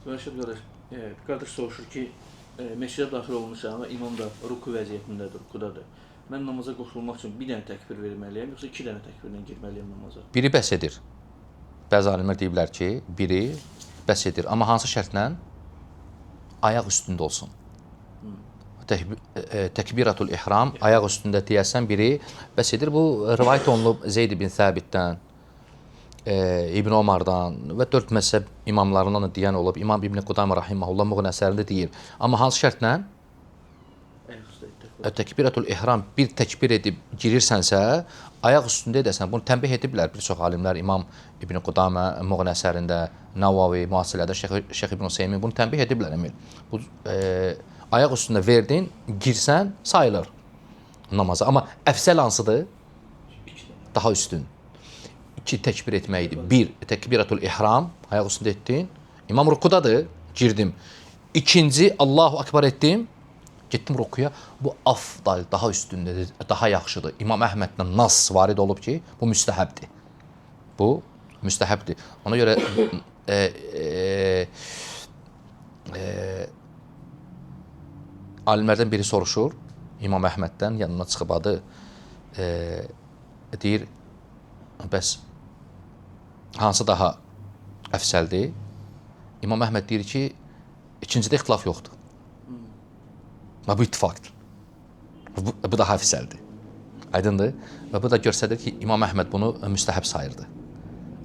Rəşad qardaş, qardaş soruşur ki, məscidə daxil olmuşam və imam da ruku vəziyyətindədir, rukudadır. Mən namaza qoşulmaq üçün bir dənə təkbir verməliyəm, yoxsa iki dənə təkbirlə girməliyəm namaza? Biri bəs edir. Bəzi alimlər deyiblər ki, biri bəs edir. Amma hansı şərtlə? Ayaq üstündə olsun. Təkbiratul ihram, ayaq üstündə deyəsən biri bəs edir. Bu rivayət olunub Zeyd ibn Səbitdən, İbn Omardan və 4 məzhəb imamlarından da deyən olub. İmam İbn Qudamə rahimehullah Muğni əsərində deyir. Amma hansı şərtlə? Təkbiratul ihram bir təkbir edib girirsənsə, ayaq üstündə edəsən. Bunu tənbih ediblər bir çox alimlər. İmam İbn Qudamə Muğni əsərində, Navavi müasirədə, Şeyx İbn Hüseymin bunu tənbih ediblər. Bu ayaq üstündə verdin, girsən sayılır namaza. Amma əfsəl hansıdır? Daha üstün. 2 təkbir etməkdir. 1 təkbiratul ihram, ayaq üstündə etdin. İmam rukudadır, girdim. 2-ci Allahu Akbar etdim. Getdim rukuya. Bu afdal, daha üstündədir, daha yaxşıdır. İmam Əhməddən nas varid olub ki, bu müstəhəbdir. Bu müstəhəbdir. Ona görə alimlərdən biri soruşur, İmam Əhməddən yanına çıxıb adı deyir, bəs hansı daha əfsəldir? İmam Əhməd deyir ki, ikincidə ixtilaf yoxdur. Və bu ittifaqdır. Bu daha əfsəldir. Aydındır? Və bu da göstərir ki, İmam Əhməd bunu müstəhəb sayırdı.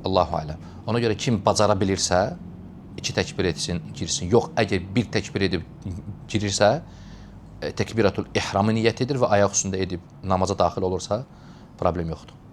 Allahu aləm. Ona görə kim bacara bilirsə, 2 təkbir etsin, girsin. Yox, əgər bir təkbir edib girirsə, təkbiratul ihramı niyyət edir və ayaq üstündə edib namaza daxil olursa, problem yoxdur.